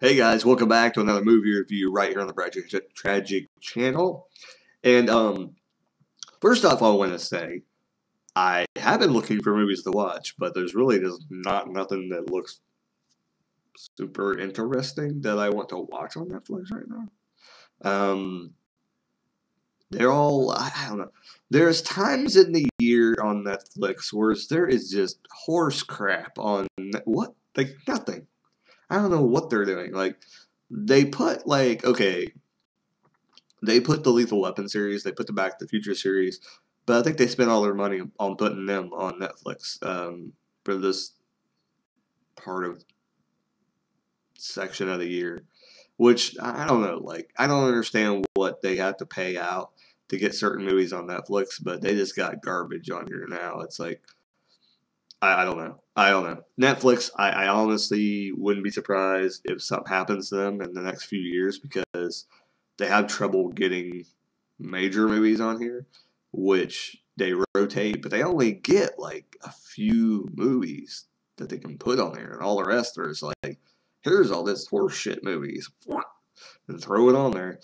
Hey guys, welcome back to another movie review right here on the Tragic channel. And first off, I want to say I have been looking for movies to watch, but there's really just nothing that looks super interesting that I want to watch on Netflix right now. They're all I don't know. There's times in the year on Netflix where there is just horse crap on what like nothing. I don't know what they're doing. Like they put they put the Lethal Weapon series, they put the Back to the Future series, but I think they spent all their money on putting them on Netflix for this part of section of the year, which I don't know. Like, I don't understand what they have to pay out to get certain movies on Netflix, but they just got garbage on here now. It's like, I don't know. I don't know. Netflix, I honestly wouldn't be surprised if something happens to them in the next few years because they have trouble getting major movies on here, which they rotate, but they only get like a few movies that they can put on there, and all the rest are just like, here's all this horseshit movies, and throw it on there.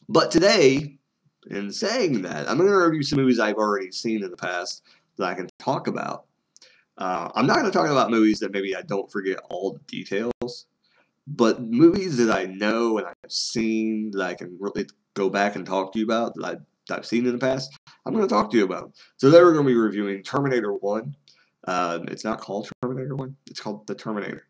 But today, in saying that, I'm going to review some movies I've already seen in the past that I can talk about. I'm not going to talk about movies that maybe I don't forget all the details, but movies that I know and I've seen that I can really go back and talk to you about that I've seen in the past, I'm going to talk to you about. So today we're going to be reviewing Terminator 1. It's not called Terminator 1. It's called The Terminator.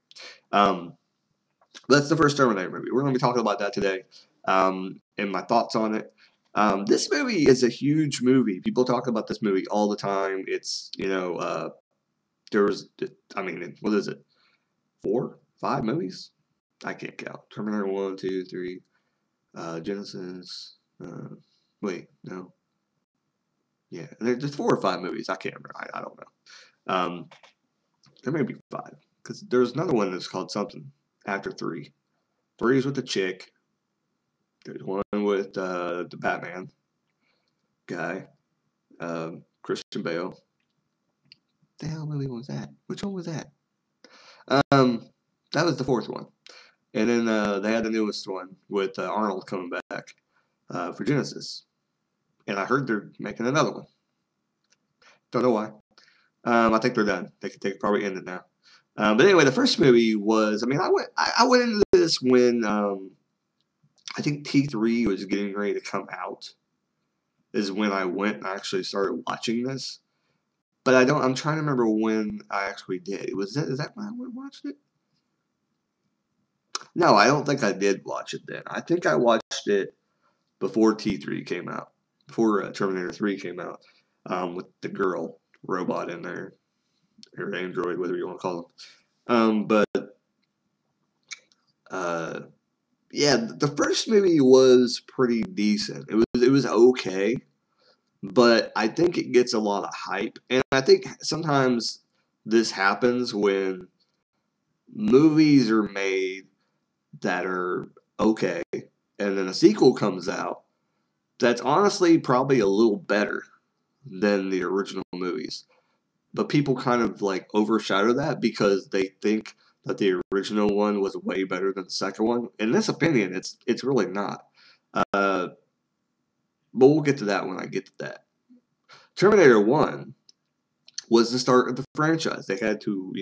That's the first Terminator movie. We're going to be talking about that today and my thoughts on it. This movie is a huge movie. People talk about this movie all the time. It's, what is it? 4, 5 movies? I can't count. Terminator 1, 2, 3, Genesis. Wait, no. Yeah, there's 4 or 5 movies. I can't remember. I don't know. There may be 5 because there's another one that's called something after 3. 3 is with the chick. There's one with the Batman guy, Christian Bale. The hell movie was that? Which one was that? That was the 4th one. And then they had the newest one with Arnold coming back for Genesis. And I heard they're making another one. Don't know why. I think they're done. They could probably end it now. But anyway, the first movie was. I went into this when I think T3 was getting ready to come out. Is when I went and actually started watching this. But I'm trying to remember when I actually did. Is that when I went and watched it? No, I don't think I did watch it then. I think I watched it before T3 came out, before Terminator 3 came out, with the girl robot in there, or android, whatever you want to call them. Yeah, the first movie was pretty decent. It was okay, but I think it gets a lot of hype, and I think sometimes this happens when movies are made that are okay, and then a sequel comes out that's honestly probably a little better than the original movies. But people kind of like overshadow that because they think that the original one was way better than the second one. In this opinion, it's really not. But we'll get to that when I get to that. Terminator 1 was the start of the franchise. They had to,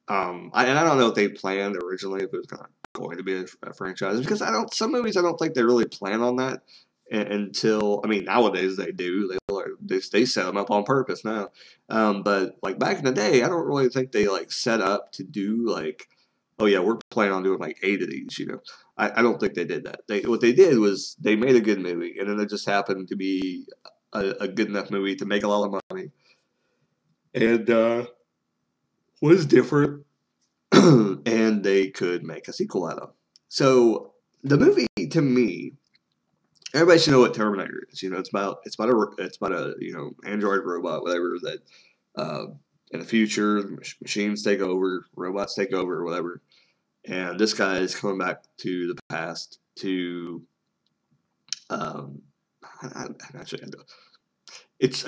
and I don't know if they planned originally if it was going to be a franchise because some movies I don't think they really plan on that until nowadays they do. They set them up on purpose now, but like back in the day, I don't really think they like set up to do like, oh yeah, we're planning on doing like 8 of these. I don't think they did that. What they did was they made a good movie, and then it just happened to be a good enough movie to make a lot of money, and was different. And they could make a sequel out of. So the movie, to me, everybody should know what Terminator is. It's about a android robot, whatever, that in the future machines take over, robots take over, or whatever. And this guy is coming back to the past to actually it's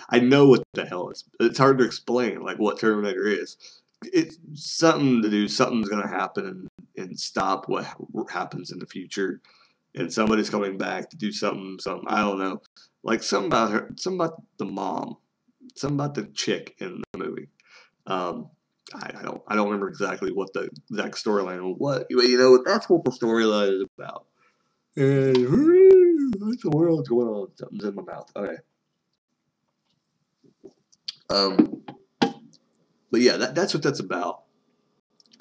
I know what the hell it's hard to explain like what Terminator is. it's something to do. Something's going to happen and stop what happens in the future. And somebody's coming back to do something. I don't know. Like something about her, something about the mom, something about the chick in the movie. Um, I don't remember exactly what the exact storyline was. What that's what the storyline is about. And what the world's going on? Something's in my mouth. Okay. Um, but yeah, that's what that's about.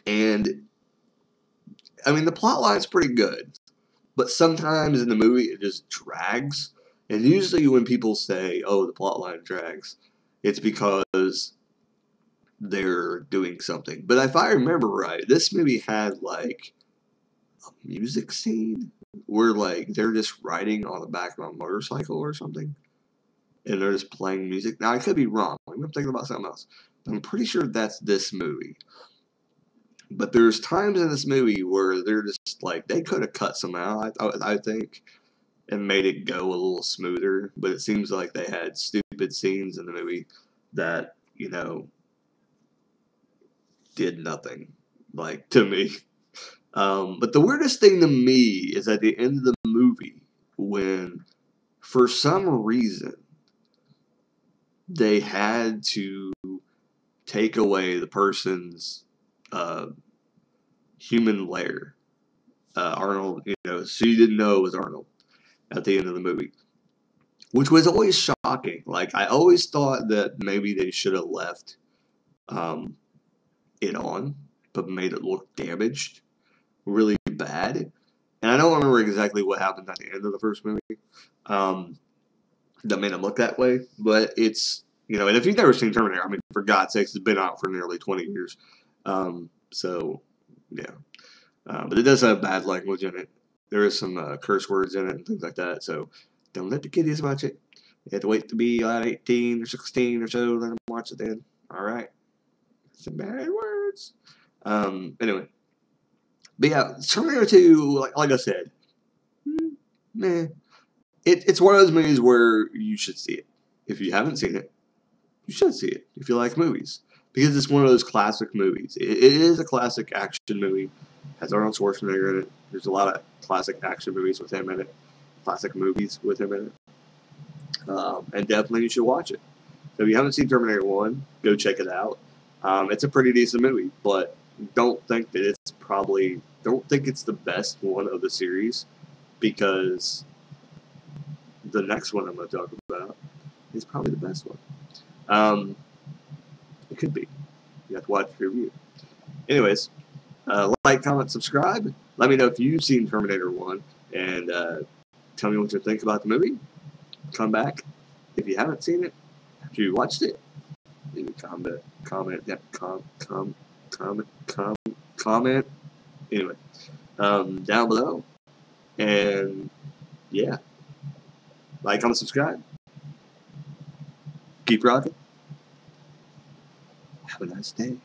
And I mean, the plot line's pretty good, but sometimes in the movie it just drags. And usually when people say, "Oh, the plot line drags," it's because they're doing something. But if I remember right, this movie had like a music scene where like they're just riding on the back of a motorcycle or something, and they're just playing music. Now I could be wrong. I'm thinking about something else. But I'm pretty sure that's this movie. But there's times in this movie where they're just like they could have cut some out. I think and made it go a little smoother. But it seems like they had stupid scenes in the movie that did nothing, like to me. But the weirdest thing to me is at the end of the movie when, for some reason, they had to take away the person's uh, human layer. Arnold, so you didn't know it was Arnold at the end of the movie, which was always shocking. Like, I always thought that maybe they should have left um, it on, but made it look damaged really bad. And I don't remember exactly what happened at the end of the first movie that made it look that way. But it's, and if you've never seen Terminator, I mean, for God's sakes, it's been out for nearly 20 years. So, yeah. But it does have bad language in it. There is some curse words in it and things like that. So don't let the kiddies watch it. You have to wait to be 18 or 16 or so, let them watch it then. All right. Some bad words. Anyway. But yeah, Terminator 2, like I said, meh. It's one of those movies where you should see it. If you haven't seen it, you should see it if you like movies. Because it's one of those classic movies. It is a classic action movie. It has Arnold Schwarzenegger in it. There's a lot of classic action movies with him in it. Classic movies with him in it. And definitely you should watch it. So if you haven't seen Terminator 1, go check it out. It's a pretty decent movie, but don't think it's the best one of the series, because the next one I'm going to talk about is probably the best one. It could be. You have to watch the review. Anyways, like, comment, subscribe. Let me know if you've seen Terminator 1, and tell me what you think about the movie. Come back if you haven't seen it. If you watched it, leave a comment. Anyway, down below. And yeah, like, comment, subscribe. Keep rocking. Have a nice day.